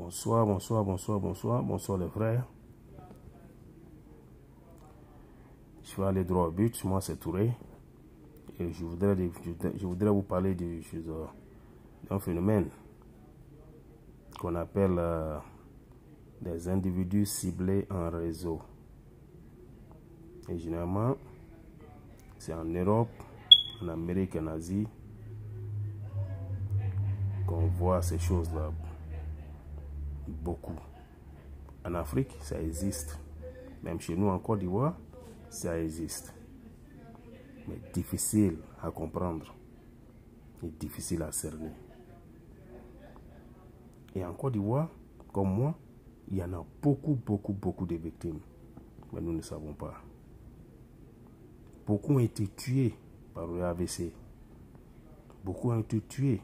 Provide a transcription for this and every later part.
Bonsoir, bonsoir, bonsoir, bonsoir, bonsoir les frères. Je vais aller droit au but. Moi, c'est Touré. Et je voudrais vous parler d'un phénomène qu'on appelle des individus ciblés en réseau. Et généralement, c'est en Europe, en Amérique, en Asie qu'on voit ces choses-là. Beaucoup. En Afrique, ça existe. Même chez nous, en Côte d'Ivoire, ça existe. Mais difficile à comprendre et difficile à cerner. Et en Côte d'Ivoire, comme moi, il y en a beaucoup de victimes. Mais nous ne savons pas. Beaucoup ont été tués par le AVC. Beaucoup ont été tués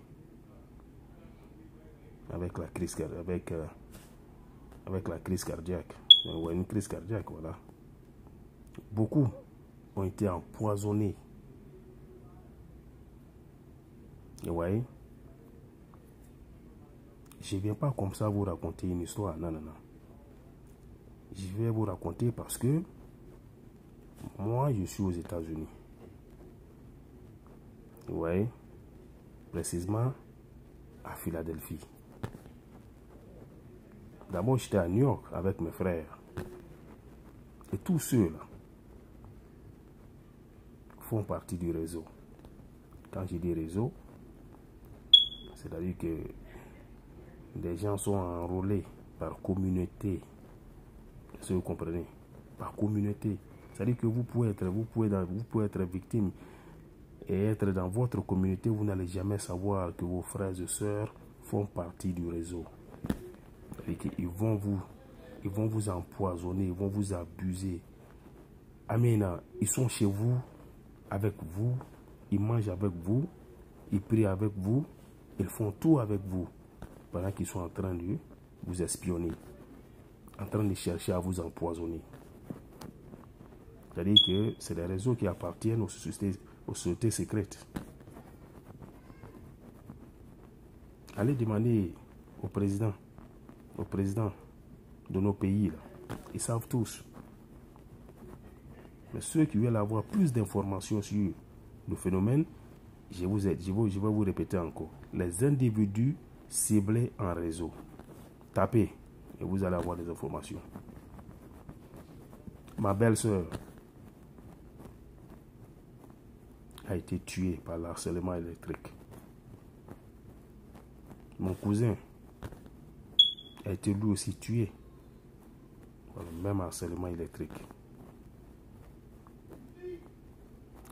avec la crise cardiaque. Une crise cardiaque, voilà. Beaucoup ont été empoisonnés. Et vous voyez, je ne viens pas comme ça vous raconter une histoire. Non. Je vais vous raconter parce que moi, je suis aux États-Unis. Vous voyez, précisément à Philadelphie. D'abord, j'étais à New York avec mes frères. Et tous ceux-là font partie du réseau. Quand je dis réseau, c'est-à-dire que des gens sont enrôlés par communauté. Est-ce que vous comprenez? Par communauté. C'est-à-dire que vous pouvez être victime et être dans votre communauté, vous n'allez jamais savoir que vos frères et sœurs font partie du réseau. C'est-à-dire qu'ils vont vous empoisonner, ils vont vous abuser. Amen. Ils sont chez vous, avec vous, ils mangent avec vous, ils prient avec vous, ils font tout avec vous, pendant qu'ils sont en train de vous espionner, en train de chercher à vous empoisonner. C'est-à-dire que c'est des réseaux qui appartiennent aux sociétés secrètes. Allez demander au président de nos pays, là. Ils savent tous. Mais ceux qui veulent avoir plus d'informations sur le phénomène, je vais vous répéter encore. Les individus ciblés en réseau. Tapez et vous allez avoir des informations. Ma belle-sœur a été tuée par l'harcèlement électrique. Mon cousin a été lui aussi tué par le même harcèlement électrique.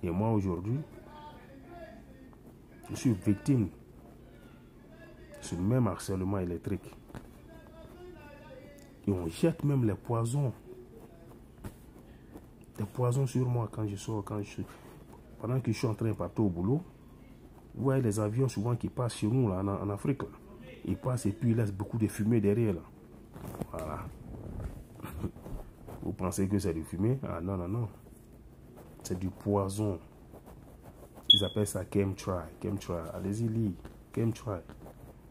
Et moi aujourd'hui, je suis victime de ce même harcèlement électrique. Et on jette même les poisons. Des poisons sur moi quand je sors, pendant que je suis en train de partir au boulot. Vous voyez les avions souvent qui passent chez nous là, en Afrique. Là. Ils passent et puis ils laissent beaucoup de fumée derrière. Là. Voilà. Vous pensez que c'est du fumée? Ah non. C'est du poison. Ils appellent ça chemtrail. Chemtrail. Allez-y, lis. Chemtrail.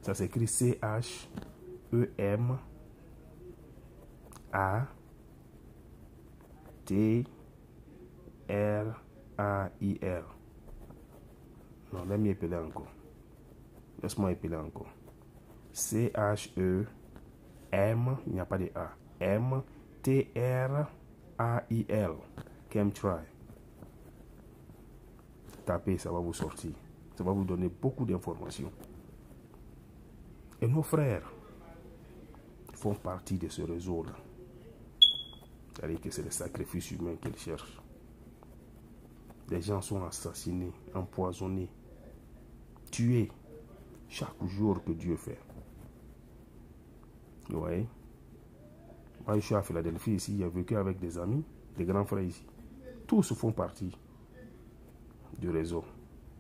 Ça s'écrit C-H-E-M-A-T-R-A-I-L. Non, laisse-moi épeler encore. Laisse-moi épeler encore. C-H-E-M, il n'y a pas de A. M-T-R-A-I-L. Chemtrail. Tapez, ça va vous sortir. Ça va vous donner beaucoup d'informations. Et nos frères font partie de ce réseau-là. C'est-à-dire que c'est le sacrifice humain qu'ils cherchent. Des gens sont assassinés, empoisonnés, tués chaque jour que Dieu fait. Vous voyez? Moi, je suis à Philadelphie ici, j'ai vécu avec des amis, des grands frères ici. Tous font partie du réseau.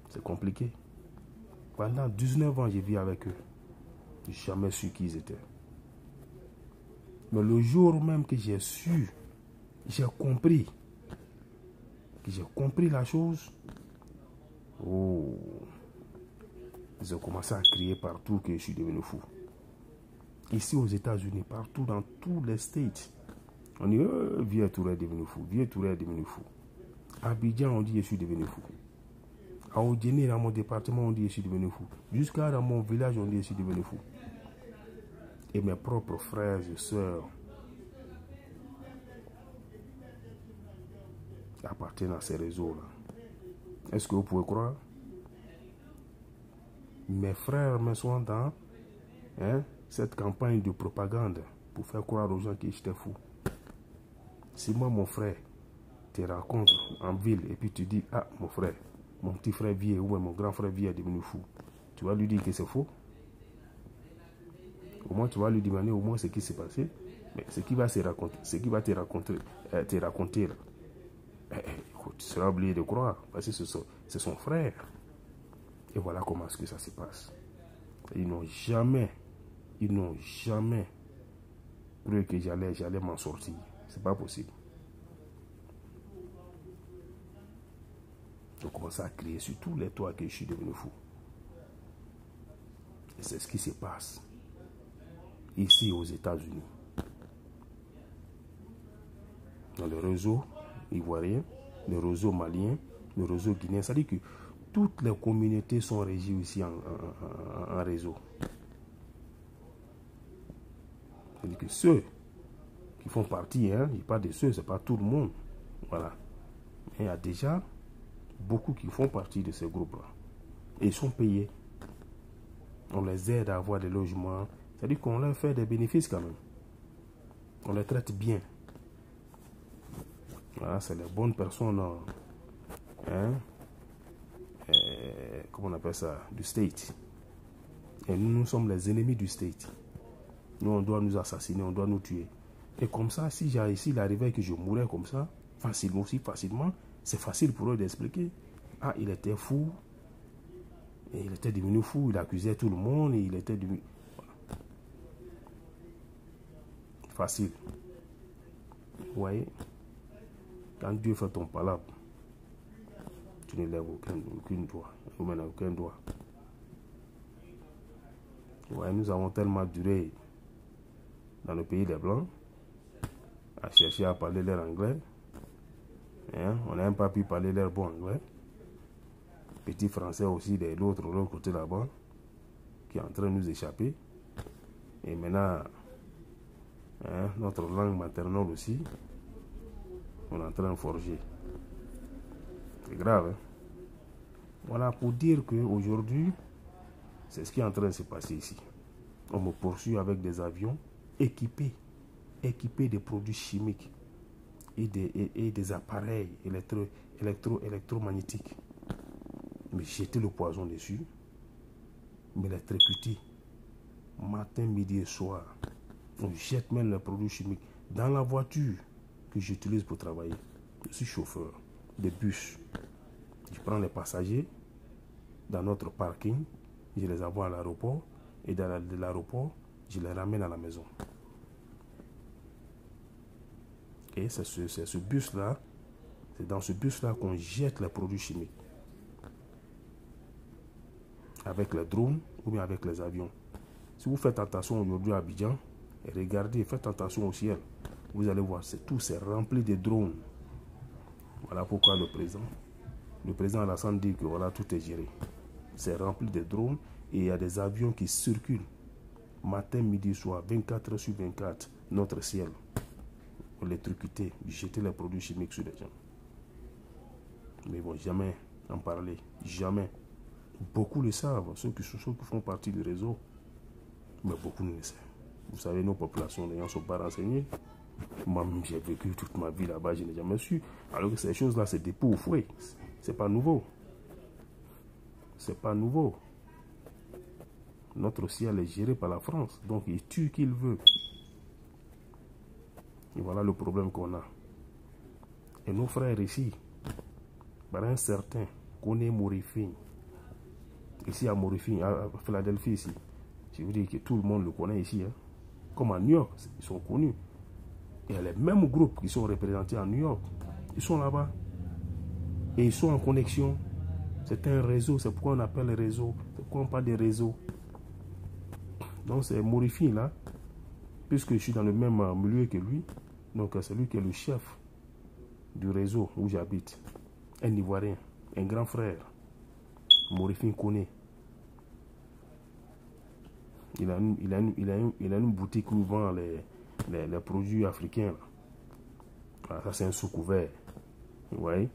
C'est compliqué. Pendant 19 ans, j'ai vécu avec eux. Je n'ai jamais su qui ils étaient. Mais le jour même que j'ai su, j'ai compris la chose, oh, ils ont commencé à crier partout que je suis devenu fou. Ici aux États-Unis, partout dans tous les states, on dit Vieux Touré est devenu fou, Vieux Touré est devenu fou. À Abidjan, on dit je suis devenu fou. À Odjéné, dans mon département, on dit je suis devenu fou. Jusqu'à dans mon village, on dit je suis devenu fou. Et mes propres frères et sœurs appartiennent à ces réseaux-là. Est-ce que vous pouvez croire? Mes frères me sont dans cette campagne de propagande pour faire croire aux gens que j'étais fou. Si moi, mon frère, te rencontre en ville et puis tu dis, ah, mon frère, mon petit frère vieux ou mon grand frère vieux est devenu fou, tu vas lui dire que c'est faux. Au moins, tu vas lui demander au moins ce qui s'est passé. Mais ce qui va te raconter là, écoute, tu seras obligé de croire parce que c'est son frère. Et voilà comment est-ce que ça se passe. Ils n'ont jamais cru que j'allais m'en sortir. C'est pas possible. J'ai commencé à crier sur tous les toits que je suis devenu fou. Et c'est ce qui se passe ici aux États-Unis. Dans le réseau ivoirien, le réseau malien, le réseau guinéen. Ça dit que toutes les communautés sont régies ici en réseau. C'est-à-dire que ceux qui font partie, je parle de ceux, c'est pas tout le monde. Voilà. Mais il y a déjà beaucoup qui font partie de ces groupes-là. Et ils sont payés. On les aide à avoir des logements. C'est-à-dire qu'on leur fait des bénéfices quand même. On les traite bien. Voilà, c'est les bonnes personnes. Comment on appelle ça? Du state. Et nous sommes les ennemis du state. Nous, on doit nous assassiner, on doit nous tuer. Et comme ça, si il arrivait que je mourais comme ça, facilement, c'est facile pour eux d'expliquer. Ah, il était fou. Et il était devenu fou, il accusait tout le monde et il était devenu... Voilà. Facile. Vous voyez, quand Dieu fait ton palabre, tu ne lèves aucun doigt. Vous n'avez aucun doigt. Vous voyez, nous avons tellement duré dans le pays des Blancs à chercher à parler leur anglais. On n'a même pas pu parler leur bon anglais. Petit français aussi de l'autre côté là-bas qui est en train de nous échapper. Et maintenant, notre langue maternelle aussi, on est en train de forger. C'est grave. Voilà pour dire qu'aujourd'hui, c'est ce qui est en train de se passer ici. On me poursuit avec des avions équipés de produits chimiques et des appareils électromagnétiques. Me jeter le poison dessus, m'électrocuter matin, midi et soir. On jette même les produits chimiques dans la voiture que j'utilise pour travailler. Je suis chauffeur de bus. Je prends les passagers dans notre parking, je les envoie à l'aéroport et de l'aéroport, je les ramène à la maison. Et c'est ce bus-là, c'est dans ce bus-là qu'on jette les produits chimiques. Avec les drones ou bien avec les avions. Si vous faites attention aujourd'hui à Abidjan, et regardez, faites attention au ciel, vous allez voir, c'est rempli de drones. Voilà pourquoi le président Alassane dit que voilà, tout est géré. C'est rempli de drones et il y a des avions qui circulent matin, midi, soir, 24 heures sur 24, notre ciel. Pour électrocuter, jeter les produits chimiques sur les gens. Mais ils ne vont jamais en parler, jamais. Beaucoup le savent, ceux qui font partie du réseau, mais beaucoup ne le savent. Vous savez, nos populations, les gens ne sont pas renseignés. Moi-même, j'ai vécu toute ma vie là-bas, je n'ai jamais su. Alors que ces choses-là, c'est des pots au fouet. C'est pas nouveau. C'est pas nouveau. Notre ciel est géré par la France, donc il tue qui il veut. Et voilà le problème qu'on a. Et nos frères ici, par un certain Koné Morifine, ici à Morifine, à Philadelphie ici, je veux dire que tout le monde le connaît ici, comme à New York, ils sont connus. Et les mêmes groupes qui sont représentés à New York, ils sont là-bas. Et ils sont en connexion. C'est un réseau, c'est pourquoi on appelle le réseau. C'est pourquoi on parle des réseaux. Donc c'est Morifine là, puisque je suis dans le même milieu que lui, donc c'est lui qui est le chef du réseau où j'habite. Un Ivoirien, un grand frère, Morifin Kone. Il a une boutique où il vend les produits africains. Voilà, ça, c'est un sous-couvert. Vous voyez?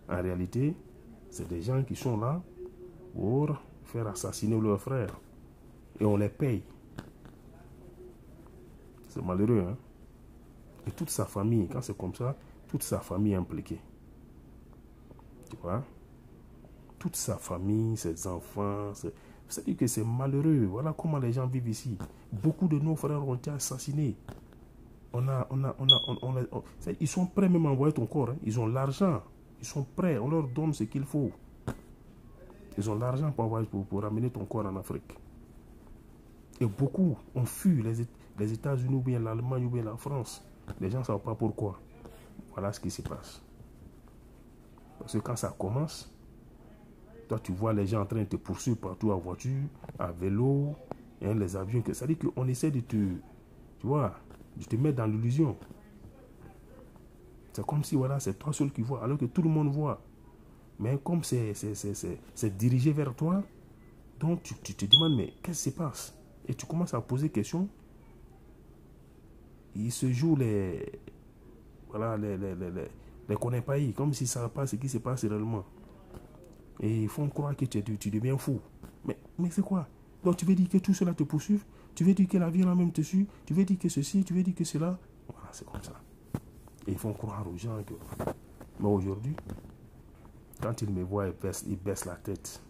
En réalité, c'est des gens qui sont là pour faire assassiner leurs frères. Et on les paye. C'est malheureux, hein? Et toute sa famille, quand c'est comme ça, toute sa famille est impliquée. Tu vois? Toute sa famille, ses enfants. C'est-à-dire que c'est malheureux. Voilà comment les gens vivent ici. Beaucoup de nos frères ont été assassinés. Ils sont prêts même à envoyer ton corps. Hein. Ils ont l'argent. Ils sont prêts. On leur donne ce qu'il faut. Ils ont l'argent pour ramener ton corps en Afrique. Et beaucoup ont fui les États-Unis ou bien l'Allemagne ou bien la France. Les gens ne savent pas pourquoi. Voilà ce qui se passe. Parce que quand ça commence, toi tu vois les gens en train de te poursuivre partout en voiture, à vélo, hein, les avions. Ça dit qu'on essaie de te, tu vois, de te mettre dans l'illusion. C'est comme si voilà, c'est toi seul qui vois, alors que tout le monde voit. Mais comme c'est dirigé vers toi, donc tu te demandes, mais qu'est-ce qui se passe? Et tu commences à poser des questions. Ils se jouent les connaît pas, comme s'ils ne savent pas ce qui se passe réellement. Et ils font croire que tu deviens fou. Mais c'est quoi? Donc tu veux dire que tout cela te poursuit? Tu veux dire que la vie là même te suit? Tu veux dire que ceci? Tu veux dire que cela? Voilà, c'est comme ça. Et ils font croire aux gens que... Mais aujourd'hui, quand ils me voient, ils baissent la tête.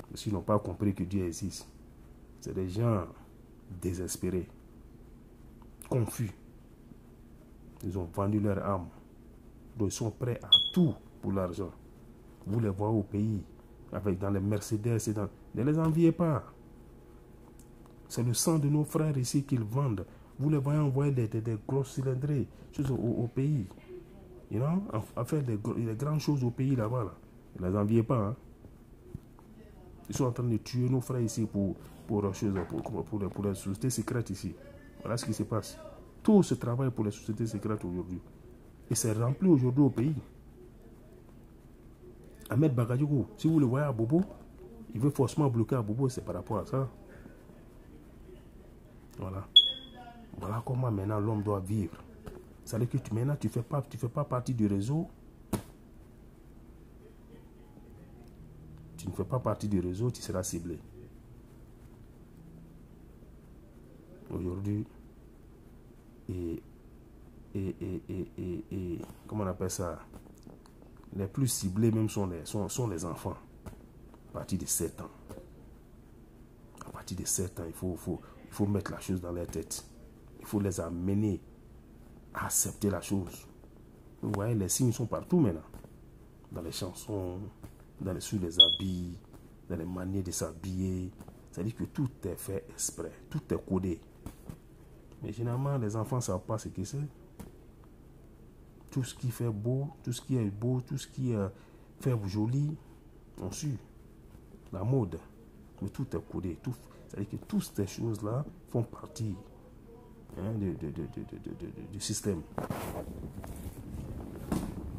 Parce qu'ils n'ont pas compris que Dieu existe. C'est des gens désespérés, confus. Ils ont vendu leur âme. Donc ils sont prêts à tout pour l'argent. Vous les voyez au pays, dans les Mercedes, ne les enviez pas. C'est le sang de nos frères ici qu'ils vendent. Vous les voyez envoyer des grosses cylindrées au pays. You know, à faire des grandes choses au pays là-bas. Là. Ne les enviez pas. Hein. Ils sont en train de tuer nos frères ici pour les sociétés secrètes ici. Voilà ce qui se passe. Tout ce travail pour les sociétés secrètes aujourd'hui. Et c'est rempli aujourd'hui au pays. Ahmed Bakayoko, si vous le voyez à Bobo, il veut forcément bloquer à Bobo, c'est par rapport à ça. Voilà. Voilà comment maintenant l'homme doit vivre. C'est-à-dire que maintenant tu fais pas partie du réseau. Tu ne fais pas partie du réseau, tu seras ciblé. Aujourd'hui, et comment on appelle ça? Les plus ciblés même sont les enfants. À partir de 7 ans. À partir de 7 ans, il faut mettre la chose dans leur tête. Il faut les amener à accepter la chose. Vous voyez, les signes sont partout maintenant. Dans les chansons, sur les habits, dans les manières de s'habiller. C'est-à-dire que tout est fait exprès. Tout est codé. Mais généralement, les enfants ne savent pas ce que c'est. Tout ce qui fait beau, tout ce qui est beau, tout ce qui fait joli, on suit. La mode. Mais tout est codé. C'est-à-dire que toutes ces choses-là font partie du système.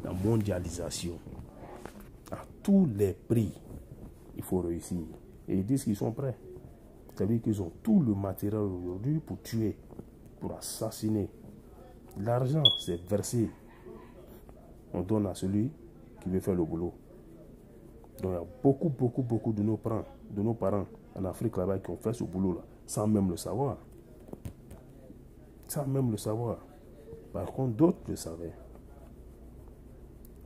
La mondialisation. À tous les prix, il faut réussir. Et ils disent qu'ils sont prêts. C'est-à-dire qu'ils ont tout le matériel aujourd'hui pour tuer, pour assassiner. L'argent, c'est versé. On donne à celui qui veut faire le boulot. Donc il y a beaucoup de nos parents en Afrique là-bas qui ont fait ce boulot-là, sans même le savoir. Sans même le savoir. Par contre, d'autres le savaient.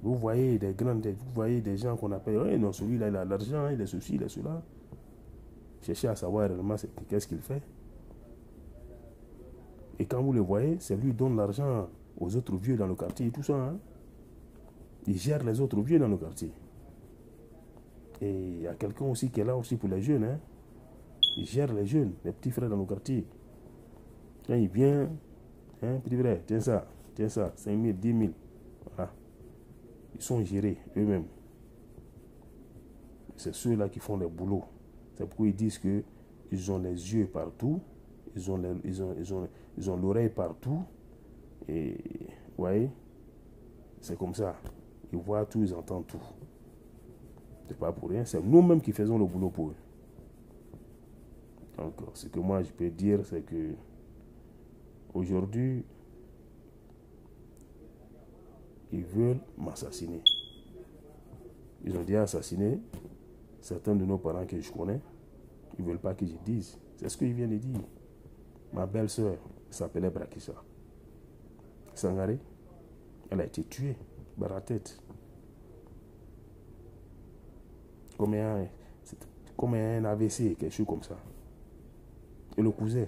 Vous voyez des gens qu'on appelle, hey, non, celui-là, il a l'argent, il est ceci, il est cela. Cherchez à savoir réellement qu'est-ce qu'il fait. Et quand vous le voyez, c'est lui qui donne l'argent aux autres vieux dans le quartier et tout ça. Hein? Il gère les autres vieux dans le quartier. Et il y a quelqu'un aussi qui est là aussi pour les jeunes. Hein? Il gère les jeunes, les petits frères dans le quartier. Quand il vient, hein, petit frère, tiens ça, 5 000, 10 000. Voilà. Ils sont gérés eux-mêmes. C'est ceux-là qui font les boulots. C'est pourquoi ils disent qu'ils ont les yeux partout, ils ont l'oreille partout. Et, vous voyez, c'est comme ça. Ils voient tout, ils entendent tout. C'est pas pour rien, c'est nous-mêmes qui faisons le boulot pour eux. Donc, ce que moi je peux dire, c'est que aujourd'hui, ils veulent m'assassiner. Ils ont déjà assassiné certains de nos parents que je connais. Ils ne veulent pas que je dise. C'est ce qu'ils viennent de dire. Ma belle-sœur s'appelait Brakissa Sangaré. Elle a été tuée par la tête. Comme un AVC, quelque chose comme ça. Et le cousin,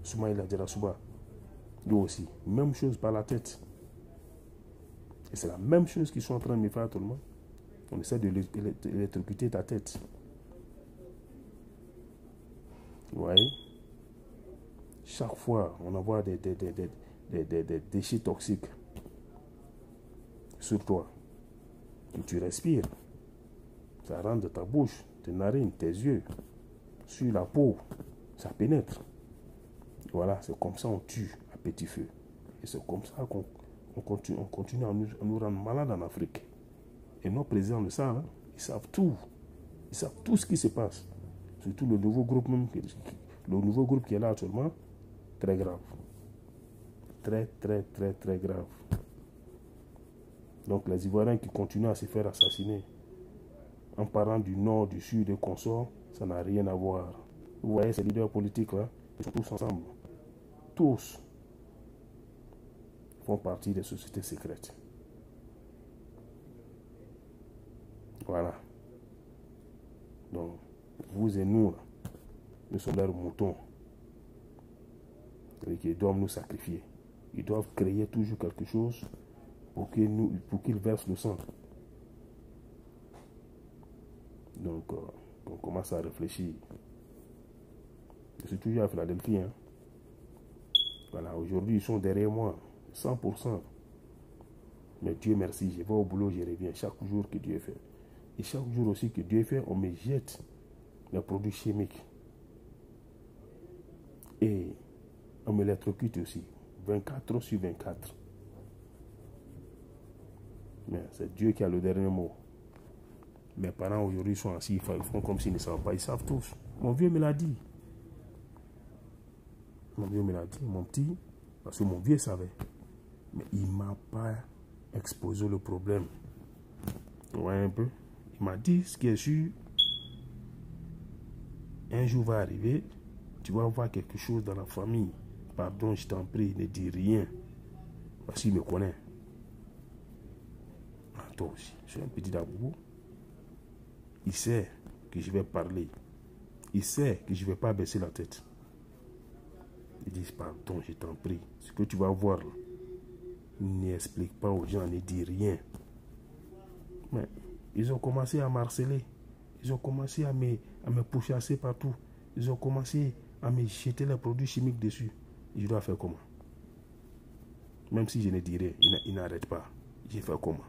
Soumaïla Djerasouba, lui aussi, même chose par la tête. Et c'est la même chose qu'ils sont en train de me faire tout le monde. On essaie de l'électrocuter ta tête. Vous voyez? Chaque fois, on envoie des déchets toxiques sur toi. Et tu respires. Ça rentre de ta bouche, tes narines, tes yeux, sur la peau. Ça pénètre. Voilà, c'est comme ça qu'on tue à petit feu. Et c'est comme ça qu'on continue à nous rendre malades en Afrique. Et nos présidents le savent. Hein? Ils savent tout. Ils savent tout ce qui se passe. Surtout le nouveau groupe même, le nouveau groupe qui est là actuellement, très grave. Très, très, très, très grave. Donc les Ivoiriens qui continuent à se faire assassiner en parlant du nord, du sud, des consorts, ça n'a rien à voir. Vous voyez ces leaders politiques là, ils sont tous ensemble. Tous font partie des sociétés secrètes. Voilà. Donc, vous et nous, là, nous sommes leurs moutons. Ils doivent nous sacrifier. Ils doivent créer toujours quelque chose pour qu'ils versent le sang. Donc, on commence à réfléchir. Je suis toujours à Philadelphie. Hein. Voilà, aujourd'hui, ils sont derrière moi, 100%. Mais Dieu merci, je vais au boulot, je reviens chaque jour que Dieu fait. Et chaque jour aussi que Dieu fait, on me jette les produits chimiques. Et on me l'électrocute aussi, 24 heures sur 24. Mais c'est Dieu qui a le dernier mot. Mes parents aujourd'hui sont assis, ils font comme s'ils ne savent pas, ils savent tous. Mon vieux me l'a dit. Mon vieux me l'a dit, mon petit, parce que mon vieux savait. Mais il ne m'a pas exposé le problème. Vous voyez un peu? Il m'a dit ce qui est sûr. Un jour va arriver, tu vas voir quelque chose dans la famille. Pardon, je t'en prie, ne dis rien. Parce qu'il me connaît. Ah, toi aussi, je suis un petit dabou. Il sait que je vais parler. Il sait que je ne vais pas baisser la tête. Ils disent, pardon, je t'en prie. Ce que tu vas voir là, n'explique pas aux gens, ne dis rien. Mais ils ont commencé à m'harceler. Ils ont commencé à me pourchasser partout. Ils ont commencé à me jeter les produits chimiques dessus. Je dois faire comment? Même si je ne dirais, ils n'arrêtent pas. Je fais comment?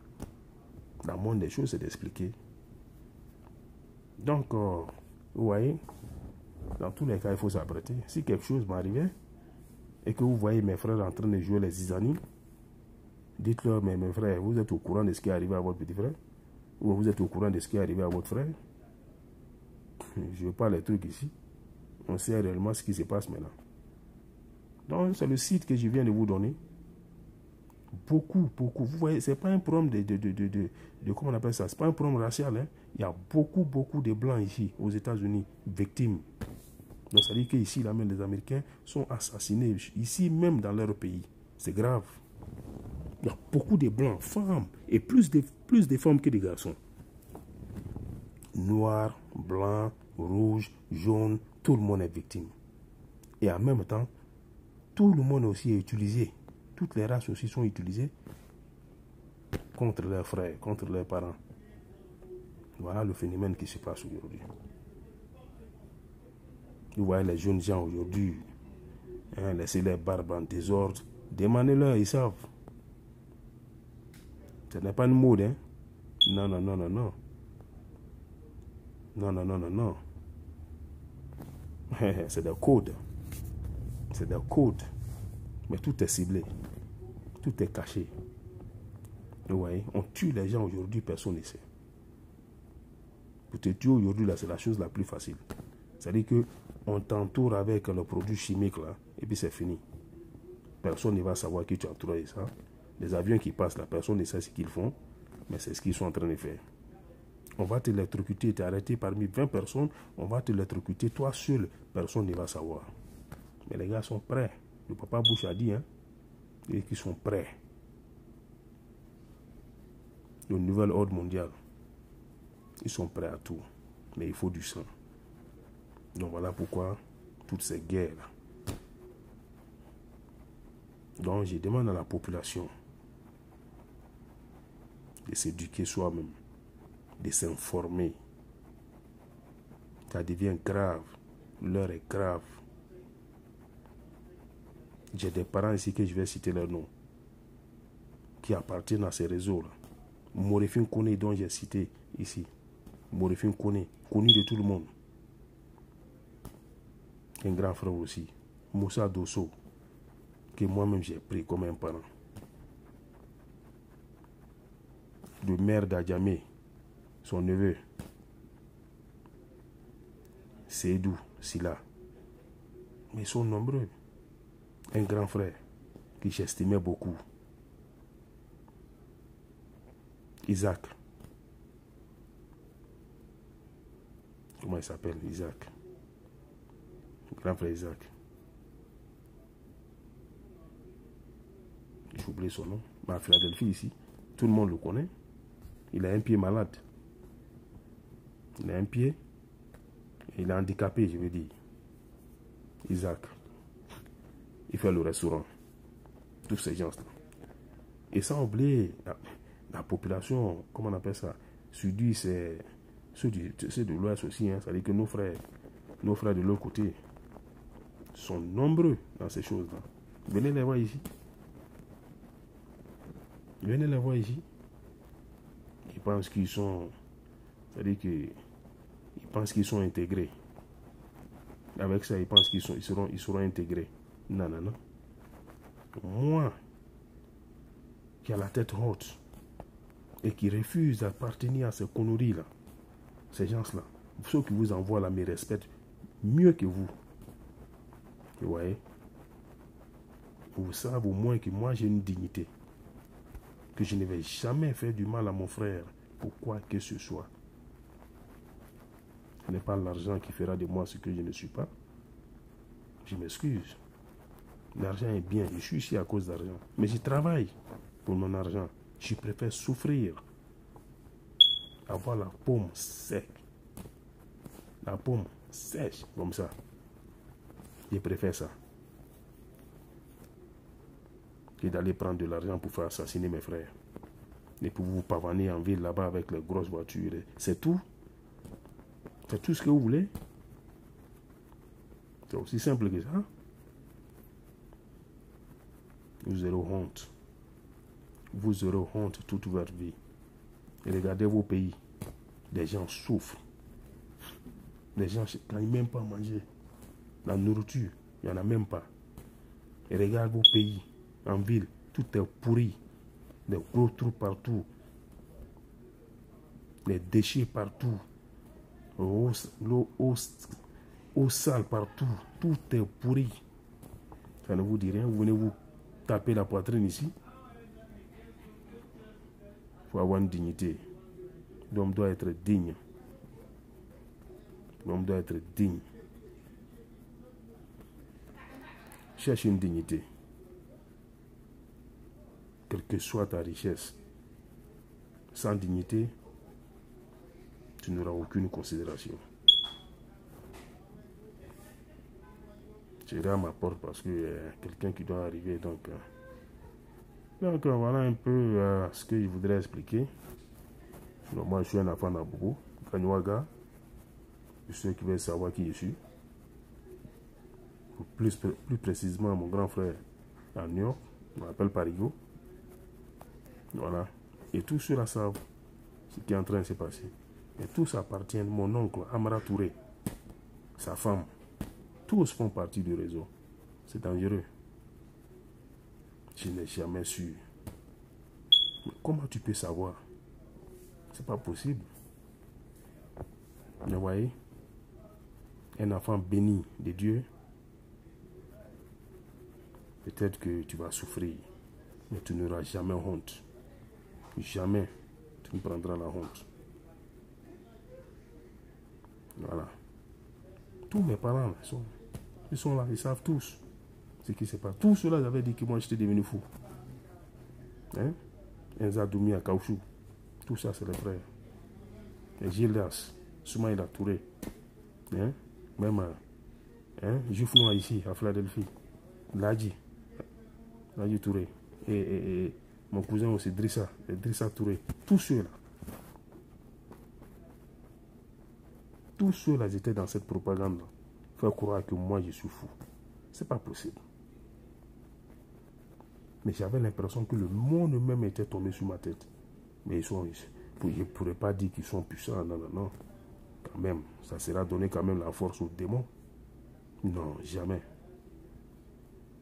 La moindre des choses, c'est d'expliquer. Donc, vous voyez, dans tous les cas, il faut s'apprêter. Si quelque chose m'arrivait et que vous voyez mes frères en train de jouer les zizani, dites-leur, mais mes frères, vous êtes au courant de ce qui est arrivé à votre petit frère? Ou vous êtes au courant de ce qui est arrivé à votre frère? Je ne veux pas les trucs ici. On sait réellement ce qui se passe maintenant. Donc, c'est le site que je viens de vous donner. Beaucoup. Vous voyez, ce n'est pas un problème de comment on appelle ça? Ce n'est pas un problème racial. Hein? Il y a beaucoup de blancs ici, aux États-Unis, victimes. Donc, ça veut dire qu'ici, là même, les Américains sont assassinés, ici même dans leur pays. C'est grave. Il y a beaucoup de blancs, femmes, et plus de femmes que de garçons. Noirs, blancs, rouges, jaunes, tout le monde est victime. Et en même temps, tout le monde aussi est utilisé. Toutes les races aussi sont utilisées contre leurs frères, contre leurs parents. Voilà le phénomène qui se passe aujourd'hui. Vous voyez les jeunes gens aujourd'hui, hein, laisser les barbes en désordre. Demandez-leur, ils savent. Ce n'est pas une mode, hein. Non. C'est des codes. C'est des codes. Mais tout est ciblé. Tout est caché. Vous voyez, on tue les gens aujourd'hui, personne ne sait. Pour te tuer aujourd'hui, là, c'est la chose la plus facile. C'est-à-dire qu'on t'entoure avec le produit chimique, là, et puis c'est fini. Personne ne va savoir qui tu as trouvé ça. Les avions qui passent, la personne ne sait ce qu'ils font, mais c'est ce qu'ils sont en train de faire. On va t'électrocuter, t'es arrêté parmi 20 personnes, on va t'électrocuter, toi seul, personne ne va savoir. Mais les gars sont prêts. Le papa Bush a dit, hein, et qu'ils sont prêts. Le nouvel ordre mondial, ils sont prêts à tout. Mais il faut du sang. Donc voilà pourquoi toutes ces guerres. Donc je demande à la population de s'éduquer soi-même, de s'informer. Ça devient grave. L'heure est grave. J'ai des parents ici que je vais citer leur nom, qui appartiennent à ces réseaux-là. Morifin Kone, dont j'ai cité ici. Morifin Kone, connu de tout le monde. Un grand frère aussi. Moussa Dosso, que moi-même j'ai pris comme un parent. Le maire d'Adjamé, son neveu, Seydou Silla. Mais ils sont nombreux. Un grand frère que j'estimais beaucoup. Isaac. Comment il s'appelle, Isaac? Grand frère Isaac. J'ai oublié son nom. Mais à Philadelphie, ici, tout le monde le connaît. Il a un pied malade. Il a un pied. Il est handicapé, je veux dire. Isaac. Il fait le restaurant. Tous ces gens-là. Et sans oublier, la population, comment on appelle ça, sud, c'est ceux de l'Ouest aussi. Hein, c'est-à-dire que nos frères de l'autre côté sont nombreux dans ces choses-là. Venez les voir ici. Venez les voir ici. Ils pensent qu'ils sont... C'est-à-dire qu'ils pensent qu'ils sont intégrés. Avec ça, ils pensent qu'ils seront intégrés. Non, non, non. Moi, qui a la tête haute et qui refuse d'appartenir à ces conneries-là, ces gens-là, ceux qui vous envoient là me respectent mieux que vous. Vous voyez? Vous savez au moins que moi j'ai une dignité. Que je ne vais jamais faire du mal à mon frère pour quoi que ce soit. Ce n'est pas l'argent qui fera de moi ce que je ne suis pas. Je m'excuse. L'argent est bien. Je suis ici à cause d'argent. Mais je travaille pour mon argent. Je préfère souffrir. Avoir la paume sèche. La paume sèche comme ça. Je préfère ça. Que d'aller prendre de l'argent pour faire assassiner mes frères. Et pour vous pavaner en ville là-bas avec les grosses voitures. C'est tout. C'est tout ce que vous voulez. C'est aussi simple que ça. Vous aurez honte. Vous aurez honte toute votre vie. Et regardez vos pays. Les gens souffrent. Les gens n'arrivent même pas à manger. La nourriture, il n'y en a même pas. Et regardez vos pays. En ville, tout est pourri. Des gros trous partout. Les déchets partout. L'eau sale partout. Tout est pourri. Ça ne vous dit rien. Vous venez vous taper la poitrine ici. Il faut avoir une dignité. L'homme doit être digne. L'homme doit être digne. Cherche une dignité. Quelle que soit ta richesse. Sans dignité, tu n'auras aucune considération. J'irai à ma porte parce qu'il y a quelqu'un qui doit arriver. Donc voilà un peu ce que je voudrais expliquer. Donc, moi, je suis un enfant d'Aboubou, Kanywaga. Je suis ceux qui veulent savoir qui je suis. Plus précisément, mon grand frère à New York, on m'appelle Parigo. Voilà. Et tous ceux-là savent ce qui est en train de se passer. Et tous appartiennent à mon oncle Amara Touré, sa femme, Tous font partie du réseau. C'est dangereux. Je n'ai jamais su. Mais comment tu peux savoir? C'est pas possible. Vous voyez? Un enfant béni de Dieu, peut-être que tu vas souffrir, mais tu n'auras jamais honte. Jamais tu ne prendras la honte. Voilà. Tous mes parents ils sont là, ils savent tous ce qui se passe. Tous ceux-là avaient dit que moi j'étais devenu fou. Hein? Enza Doumi à Kaouchou. Tout ça, c'est les frères. Et Gildas, Soumaïla Touré. Hein? Même Juif Noir ici, à Philadelphie. Ladji Touré. Et mon cousin aussi, Drissa Touré. Tous ceux-là. Tous ceux-là étaient dans cette propagande. Faire croire que moi je suis fou. C'est pas possible. Mais j'avais l'impression que le monde même était tombé sur ma tête. Mais je ne pourrais pas dire qu'ils sont puissants. Non, non, non. Quand même, ça sera donné quand même la force aux démons. Non, jamais.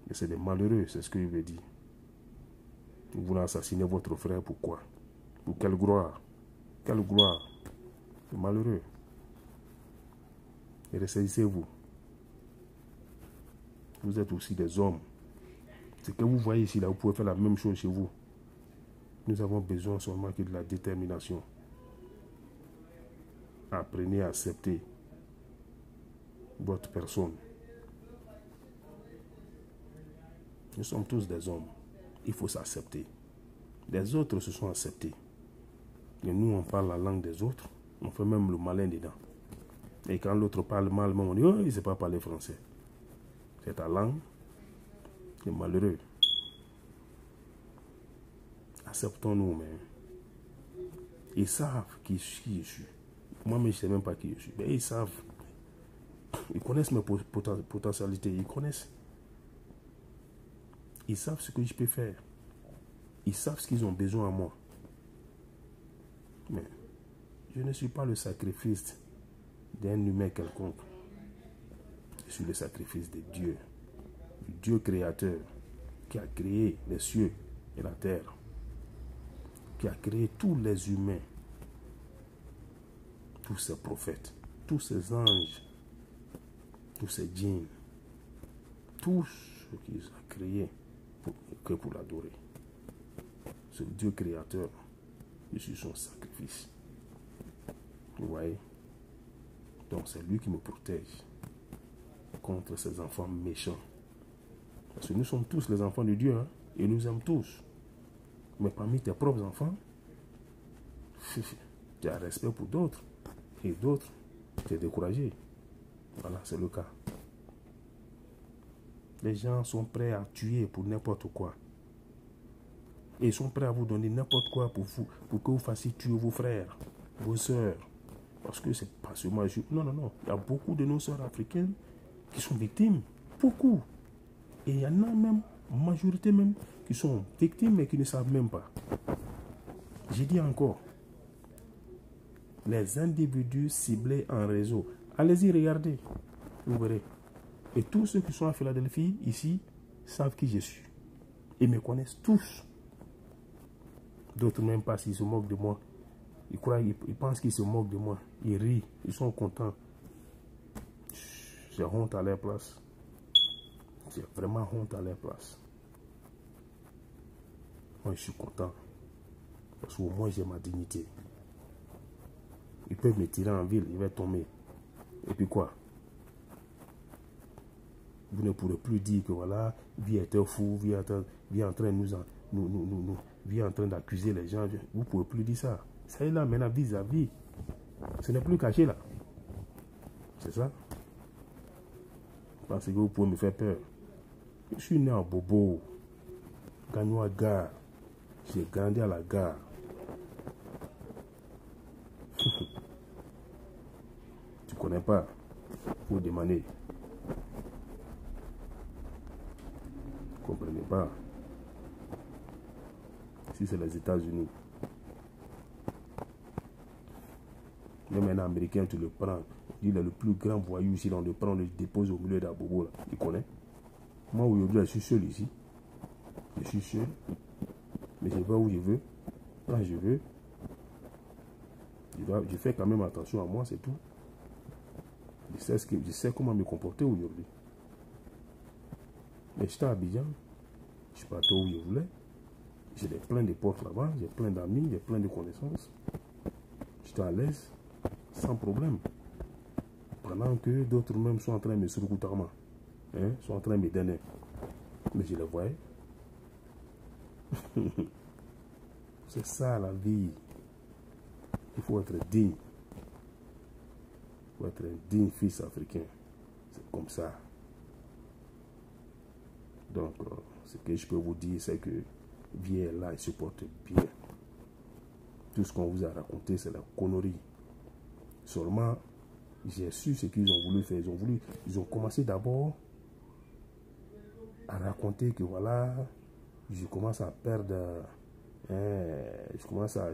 Mais c'est des malheureux, c'est ce que je veux dire. Vous voulez assassiner votre frère, pourquoi? Pour quelle gloire? Quelle gloire? C'est malheureux. Et ressaisissez-vous. Vous êtes aussi des hommes. Ce que vous voyez ici, là, vous pouvez faire la même chose chez vous. Nous avons besoin seulement que de la détermination. Apprenez à accepter votre personne. Nous sommes tous des hommes. Il faut s'accepter. Les autres se sont acceptés. Et nous, on parle la langue des autres. On fait même le malin dedans. Et quand l'autre parle mal, on dit, oh, il ne sait pas parler français. C'est ta langue. C'est malheureux. Acceptons-nous, mais ils savent qui je suis. Moi-même, je ne sais même pas qui je suis. Mais ils savent. Ils connaissent mes potentialités. Ils connaissent. Ils savent ce que je peux faire. Ils savent ce qu'ils ont besoin à moi. Mais je ne suis pas le sacrifice d'un humain quelconque. Je suis le sacrifice de Dieu. Du Dieu créateur qui a créé les cieux et la terre. Qui a créé tous les humains. Tous ces prophètes. Tous ces anges. Tous ces djinns. Tous ceux qu'il a créés pour l'adorer. Ce Dieu créateur, je suis son sacrifice. Vous voyez? Donc c'est lui qui me protège contre ces enfants méchants. Parce que nous sommes tous les enfants de Dieu, hein, et nous aimons tous. Mais parmi tes propres enfants, tu as respect pour d'autres. Et d'autres, tu es découragé. Voilà, c'est le cas. Les gens sont prêts à tuer pour n'importe quoi. Et ils sont prêts à vous donner n'importe quoi pour que vous fassiez tuer vos frères, vos soeurs. Parce que c'est pas seulement... Non, non, non. Il y a beaucoup de nos soeurs africaines qui sont victimes. Beaucoup. Et il y en a même, majorité même, qui sont victimes et qui ne savent même pas. J'ai dit encore, les individus ciblés en réseau. Allez-y, regardez. Vous verrez. Et tous ceux qui sont à Philadelphie, ici, savent qui je suis. Ils me connaissent tous. D'autres même pas s'ils se moquent de moi. Ils pensent qu'ils se moquent de moi. Ils rient. Ils sont contents. J'ai honte à leur place. J'ai vraiment honte à leur place. Moi, je suis content. Parce qu'au moins, j'ai ma dignité. Ils peuvent me tirer en ville. Il va tomber. Et puis quoi? Vous ne pourrez plus dire que voilà, vie était fou, vie en train de vie en train d'accuser les gens. Vous ne pouvez plus dire ça. Ça est là maintenant vis-à-vis. Ce n'est plus caché là. C'est ça? Parce que vous pouvez me faire peur. Je suis né à Bobo, Gagnoa Gare. J'ai grandi à la gare. Tu connais pas? Faut demander. Vous comprenez pas? Si c'est les États-Unis. Même un Américain, tu le prends. Il est le plus grand voyou ici. On le prend, on le dépose au milieu d'Abobo. Il connaît. Moi, aujourd'hui, je suis seul ici. Je suis seul. Mais je vais où je veux. Quand je veux. Je fais quand même attention à moi, c'est tout. Je sais comment me comporter aujourd'hui. Mais j'étais à Abidjan. Je suis parti où je voulais. J'ai plein de portes là-bas. J'ai plein d'amis. J'ai plein de connaissances. J'étais à l'aise. Sans problème. Pendant que d'autres même sont en train de me surcouter, sont en train de me donner. Mais je les voyais. C'est ça la vie. Il faut être digne. Il faut être un digne fils africain. C'est comme ça. Donc, ce que je peux vous dire, c'est que Vieux est là, il se porte bien. Tout ce qu'on vous a raconté, c'est la connerie. Seulement, j'ai su ce qu'ils ont voulu faire. Ils ont commencé d'abord à raconter que voilà, je commence à perdre, je commence à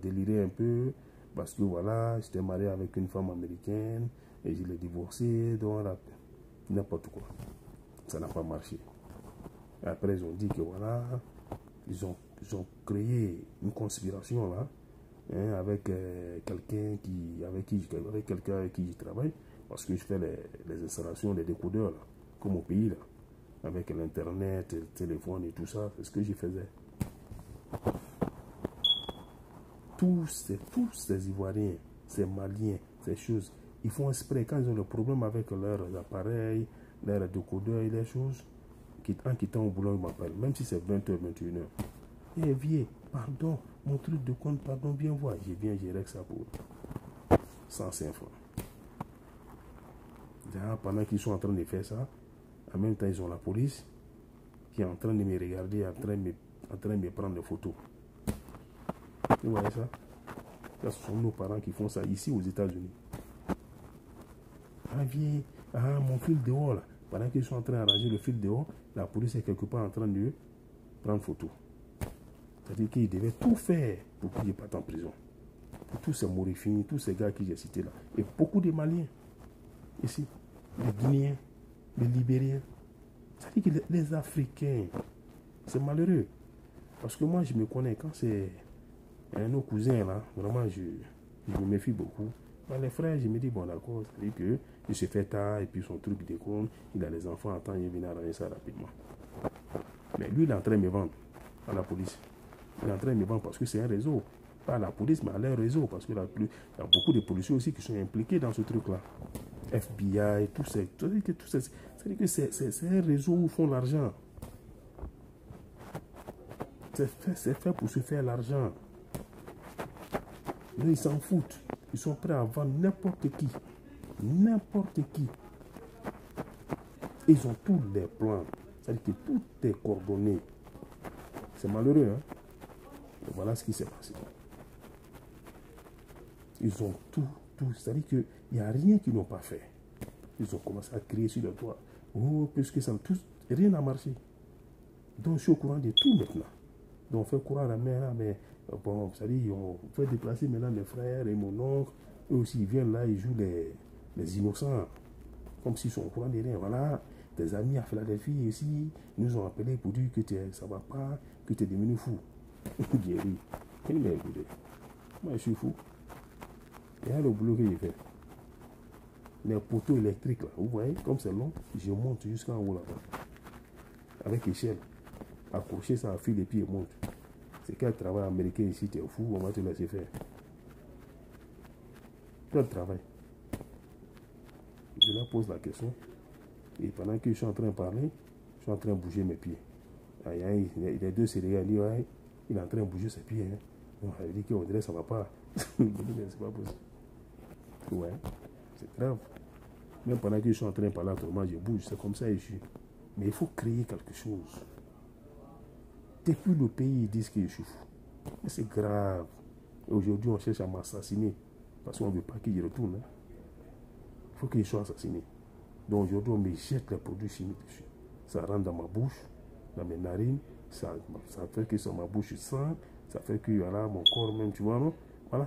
délirer un peu parce que voilà, j'étais marié avec une femme américaine et je l'ai divorcée, donc n'importe quoi. Ça n'a pas marché. Et après, ils ont dit que voilà, ils ont créé une conspiration là, avec quelqu'un avec qui je travaille, parce que je fais les installations des décodeurs là, comme au pays là. Avec l'internet, le téléphone et tout ça, c'est ce que j'y faisais. Tous ces Ivoiriens, ces Maliens, ces choses, ils font exprès quand ils ont le problème avec leurs appareils, leurs décodeurs et les choses, en quittant au boulot, ils m'appellent, même si c'est 20h, 21h. Eh viens, pardon, mon truc de compte, pardon, viens voir. Je viens, je règle ça pour 105 francs. Pendant qu'ils sont en train de faire ça, en même temps, ils ont la police qui est en train de me regarder, en train de me prendre des photos. Vous voyez ça? Ce sont nos parents qui font ça ici aux États-Unis. Ah, viens, mon fil dehors là. Pendant qu'ils sont en train d'arranger le fil dehors, la police est quelque part en train de prendre photo. C'est-à-dire qu'ils devaient tout faire pour qu'ils ne partent en prison. Pour tous ces Mauriciens, tous ces gars que j'ai cités là. Et beaucoup de Maliens ici, les Guinéens, les Libériens. C'est-à-dire que les Africains, c'est malheureux. Parce que moi, je me connais, quand c'est nos cousins là, vraiment, je me méfie beaucoup. Mais les frères, je me dis, bon d'accord, c'est-à-dire qu'il se fait tard, et puis son truc déconne, il a les enfants, attend, il vient arranger ça rapidement. Mais lui, il est en train de me vendre à la police. Il est en train de me vendre parce que c'est un réseau. Pas à la police, mais à leur réseau. Parce qu'il y a beaucoup de policiers aussi qui sont impliqués dans ce truc-là. FBI, tout ça. C'est-à-dire que c'est un réseau où ils font l'argent. C'est fait pour se faire l'argent. Là, ils s'en foutent. Ils sont prêts à vendre n'importe qui. N'importe qui. Ils ont tous les plans. C'est-à-dire que tout est coordonné. C'est malheureux, hein? Et voilà ce qui s'est passé. Ils ont tout. C'est-à-dire qu'il n'y a rien qu'ils n'ont pas fait. Ils ont commencé à crier sur le toit. Oh, puisque ça rien n'a marché. Donc, je suis au courant de tout maintenant. Donc, on fait courant à la mère, mais bon, c'est-à-dire, on fait déplacer maintenant mes frères et mon oncle. Eux aussi, ils viennent là, ils jouent les innocents. Comme s'ils sont au courant de rien. Voilà, tes amis à Philadelphie ici, nous ont appelé pour dire que ça ne va pas, que tu es devenu fou. J'ai ri. Il m'a écouté. Moi, je suis fou. Et là, le boulot que j'ai fait. Les poteaux électriques, là, vous voyez, comme c'est long, je monte jusqu'en haut là-bas. Avec échelle. Accrocher ça à fil et puis il monte. C'est quel travail américain ici, tu es fou, on va te laisser faire. Quel travail? Je leur pose la question. Et pendant que je suis en train de parler, je suis en train de bouger mes pieds. Les deux Sénégalais disent, ouais, il est en train de bouger ses pieds. Hein. Donc, elle dit qu'on dirait que ça ne va pas. C'est pas possible. Ouais, c'est grave. Même pendant que je suis en train de parler, autrement, je bouge. C'est comme ça et je suis. Mais il faut créer quelque chose. Depuis le pays, ils disent que je suis fou. Mais c'est grave. Et aujourd'hui, on cherche à m'assassiner. Parce qu'on ne veut pas qu'il y retourne. Hein. Il faut qu'il soit assassiné. Donc aujourd'hui, on me jette les produits chimiques dessus. Ça rentre dans ma bouche, dans mes narines. Ça fait que sur ma bouche, je sens. Ça fait que voilà, mon corps même, tu vois, non? Voilà,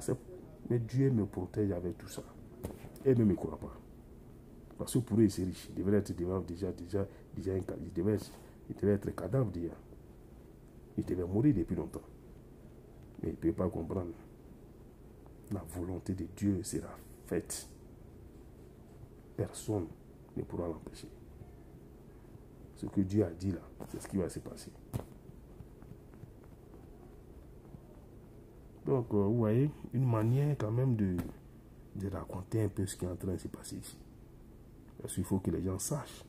mais Dieu me protège avec tout ça. eux-mêmes ne croient pas. Parce que pour eux, c'est riche. Ils devraient être ils devaient être cadavres déjà. Ils devaient mourir depuis longtemps. Mais ils ne peuvent pas comprendre. La volonté de Dieu sera faite. Personne ne pourra l'empêcher. Ce que Dieu a dit là, c'est ce qui va se passer. Donc, vous voyez, une manière quand même de raconter un peu ce qui est en train de se passer ici. Parce qu'il faut que les gens sachent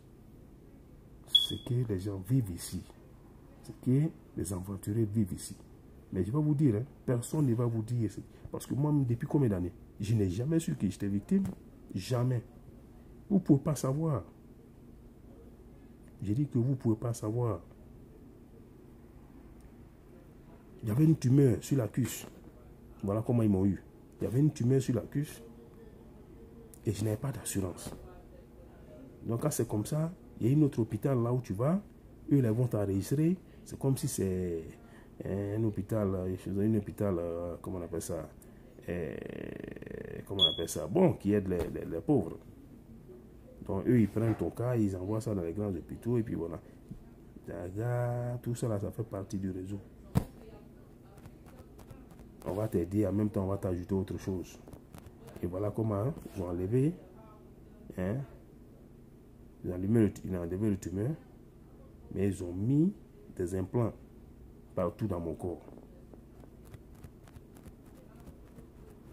ce que les gens vivent ici. Ce que les aventuriers vivent ici. Mais je vais vous dire, hein, personne ne va vous dire. Parce que moi, depuis combien d'années, je n'ai jamais su que j'étais victime. Jamais. Vous ne pouvez pas savoir. J'ai dit que vous ne pouvez pas savoir. Il y avait une tumeur sur la cuisse. Voilà comment ils m'ont eu. Il y avait une tumeur sur la cuisse. Et je n'avais pas d'assurance. Donc quand c'est comme ça, il y a un autre hôpital là où tu vas. Eux, ils vont t'enregistrer. C'est comme si c'est un hôpital, comment on appelle ça, bon, qui aide les pauvres. Donc eux, ils prennent ton cas, ils envoient ça dans les grands hôpitaux, et puis voilà. Tout ça là, ça fait partie du réseau. On va t'aider, en même temps, on va t'ajouter autre chose. Et voilà comment ils ont enlevé, ils ont enlevé le tumeur, mais ils ont mis des implants partout dans mon corps.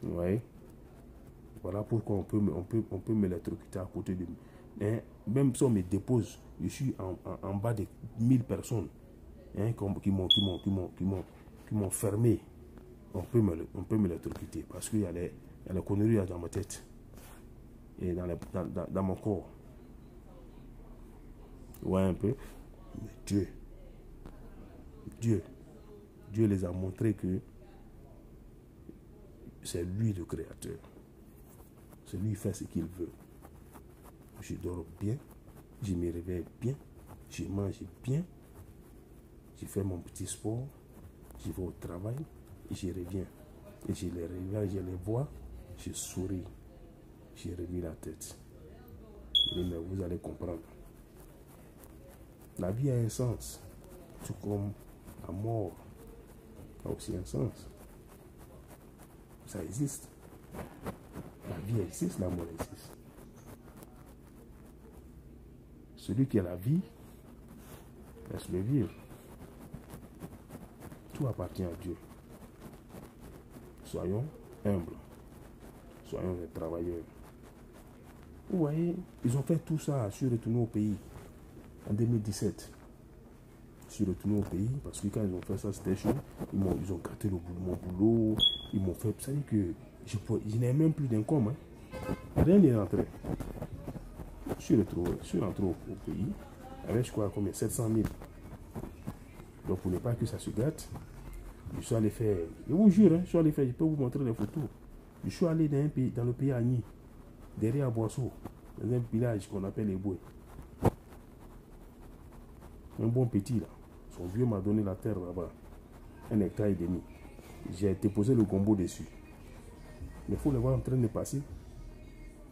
Vous voyez? Voilà pourquoi on peut m'électrocuter à côté de moi. Même si on me dépose, je suis en bas de 1000 personnes qui m'ont fermé. On peut m'électrocuter parce qu'il y a les conneries dans ma tête et dans mon corps. Ouais, un peu. Mais Dieu les a montré que c'est lui le créateur. C'est lui qui fait ce qu'il veut. Je dors bien, je me réveille bien, je mange bien, je fais mon petit sport, je vais au travail, et je reviens. Et je les regarde, je les vois, je souris, je revis la tête. Je dis, mais vous allez comprendre. La vie a un sens, tout comme la mort a aussi un sens. Ça existe. La vie existe, la mort existe. Celui qui a la vie, laisse-le vivre. Tout appartient à Dieu. Soyons humbles. Soyons des travailleurs. Vous voyez, ils ont fait tout ça. Je suis retourné au pays en 2017. Je suis retourné au pays parce que quand ils ont fait ça, c'était chaud. Ils ont gâté mon boulot. Ils m'ont fait. Ça veut dire que je n'ai même plus d'income. Rien n'est rentré. Je suis rentré au pays avec, je crois, combien 700 000. Donc, pour ne pas que ça se gâte, je suis allé faire. Je vous jure, je suis allé faire. Je peux vous montrer les photos. Je suis allé dans le pays Agni, derrière Boisseau, dans un village qu'on appelle les Boués. Un bon petit là. Son vieux m'a donné la terre là-bas. 1,5 hectare. J'ai déposé le gombo dessus. Mais il faut le voir en train de passer.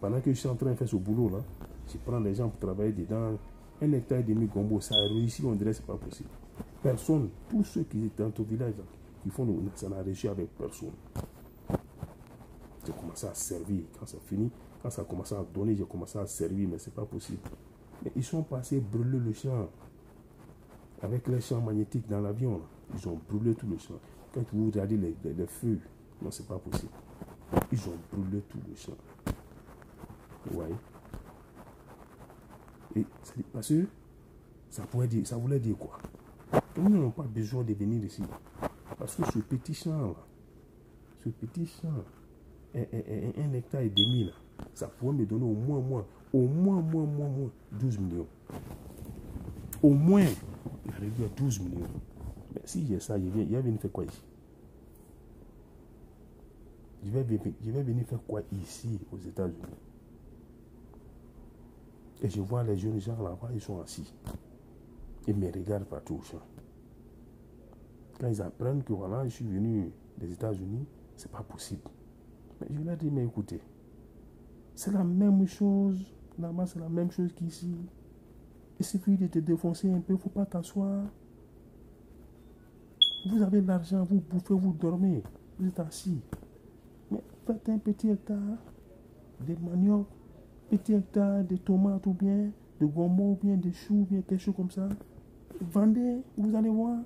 Pendant que je suis en train de faire ce boulot là, je prends les gens pour travailler dedans. 1,5 hectare gombo, ça a réussi, on dirait que c'est pas possible. Personne, tous ceux qui étaient dans ton village là, qui font ça n'a réussi avec personne. J'ai commencé à servir. Quand ça finit, quand ça a commencé à donner, j'ai commencé à servir, mais c'est pas possible. Mais ils sont passés brûler le champ. Avec les champs magnétiques dans l'avion, là, ils ont brûlé tout le champ. Quand vous regardez les feux, non, c'est pas possible. Ils ont brûlé tout le champ. Vous voyez? Et parce que ça voulait dire quoi? Nous n'avons pas besoin de venir ici. Parce que ce petit champ, là, 1,5 hectare là, ça pourrait me donner au moins 12 millions. Au moins, il a réduit à 12 millions. Mais si j'ai ça, je vais venir faire quoi ici? Je vais venir faire quoi ici aux États-Unis? Et je vois les jeunes gens là-bas, ils sont assis. Ils me regardent partout au champ. Quand ils apprennent que voilà, je suis venu des États-Unis, c'est pas possible. Mais je leur dis, mais écoutez, C'est la même chose. Là-bas, c'est la même chose qu'ici. Il suffit de te défoncer un peu, il ne faut pas t'asseoir. Vous avez de l'argent, vous bouffez, vous dormez. Vous êtes assis. Mais faites un petit hectare de manioc, petit hectare de tomates ou bien de gombo ou bien de choux ou bien quelque chose comme ça. Vendez, vous allez voir.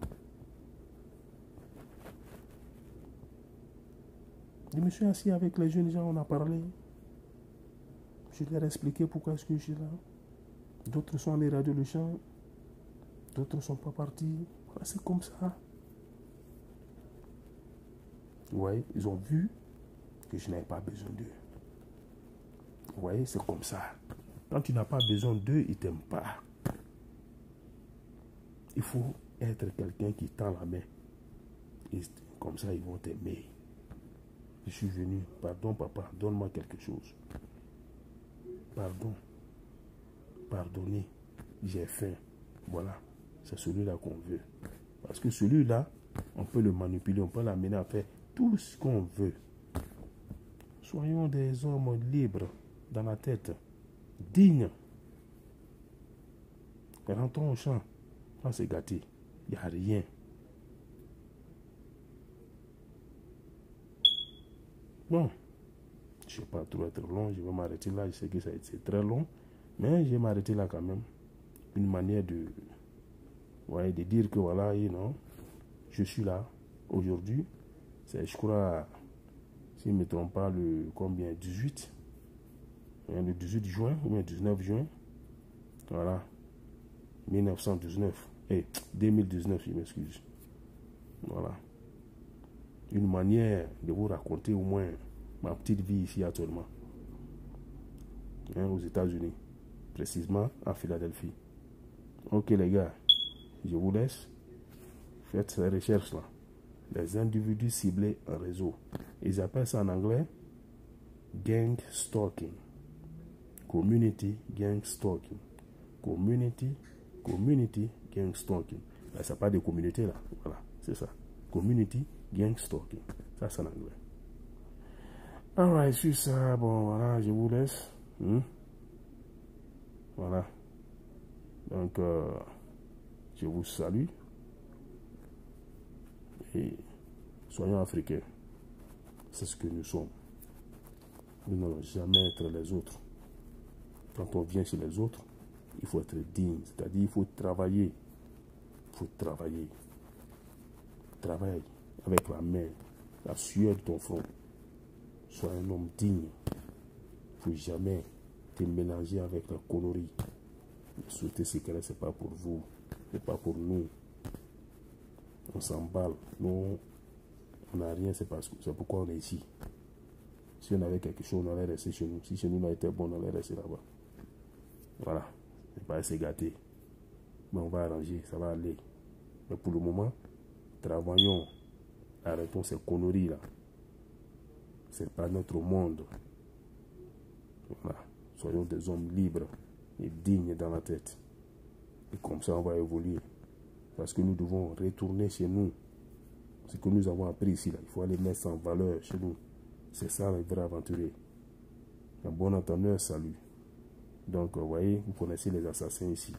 Je me suis assis avec les jeunes gens, on a parlé. Je leur ai expliqué pourquoi est-ce que je suis là. D'autres sont allés radio le champ. D'autres ne sont pas partis. Voilà, c'est comme ça. Ouais, ils ont vu que je n'avais pas besoin d'eux. Vous voyez, c'est comme ça. Quand tu n'as pas besoin d'eux, ils ne t'aiment pas. Il faut être quelqu'un qui tend la main. Et comme ça, ils vont t'aimer. Je suis venu. Pardon, papa, donne-moi quelque chose. Pardon. Pardonnez. J'ai faim. Voilà. C'est celui-là qu'on veut. Parce que celui-là, on peut le manipuler, on peut l'amener à faire tout ce qu'on veut. Soyons des hommes libres dans la tête, dignes. Rentrons au champ, on s'est gâté, il n'y a rien. Bon, je ne vais pas trop être long, je vais m'arrêter là, je sais que c'est très long, mais je vais m'arrêter là quand même. Une manière de, ouais, de dire que voilà, non, je suis là aujourd'hui, c'est je crois, si je ne me trompe pas, le combien, 18, le 18 juin ou le 19 juin, voilà, 1919, 2019, je m'excuse. Voilà. Une manière de vous raconter au moins ma petite vie ici actuellement. Aux États-Unis, précisément à Philadelphie. Ok les gars, je vous laisse. Faites ces recherches-là. Les individus ciblés en réseau. Ils appellent ça en anglais gang stalking. Community gang stalking. Community gang stalking. Là, ça parle de communauté là. Voilà, c'est ça. Community gang stalking. Ça, c'est en anglais. Alright, sur ça, bon, voilà, je vous laisse. Voilà. Donc, je vous salue. Et soyons africains. C'est ce que nous sommes. Nous n'allons jamais être les autres. Quand on vient chez les autres, il faut être digne. C'est-à-dire, il faut travailler. Il faut travailler. Travaille avec la main, la sueur de ton front. Sois un homme digne. Il ne faut jamais te mélanger avec la connerie. La société secrète, ce n'est pas pour vous. Ce n'est pas pour nous. On s'emballe. Nous, on n'a rien, c'est pourquoi on est ici. Si on avait quelque chose, on allait rester chez nous. Si chez nous, on a été bon, on allait rester là-bas. Voilà. C'est pas assez gâté. Mais on va arranger, ça va aller. Mais pour le moment, travaillons. Arrêtons ces conneries-là. Ce n'est pas notre monde. Voilà. Soyons des hommes libres et dignes dans la tête. Et comme ça, on va évoluer. Parce que nous devons retourner chez nous. Ce que nous avons appris ici, là, il faut aller mettre en valeur chez nous. C'est ça le vrai aventurier. Un bon entendeur, salut. Donc, vous voyez, vous connaissez les assassins ici.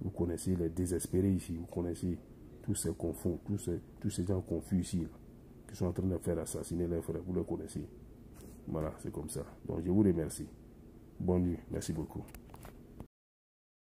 Vous connaissez les désespérés ici. Vous connaissez tous ces confondus, tous ces gens confus ici, là, qui sont en train de faire assassiner leurs frères. Vous les connaissez. Voilà, c'est comme ça. Donc, je vous remercie. Bonne nuit. Merci beaucoup.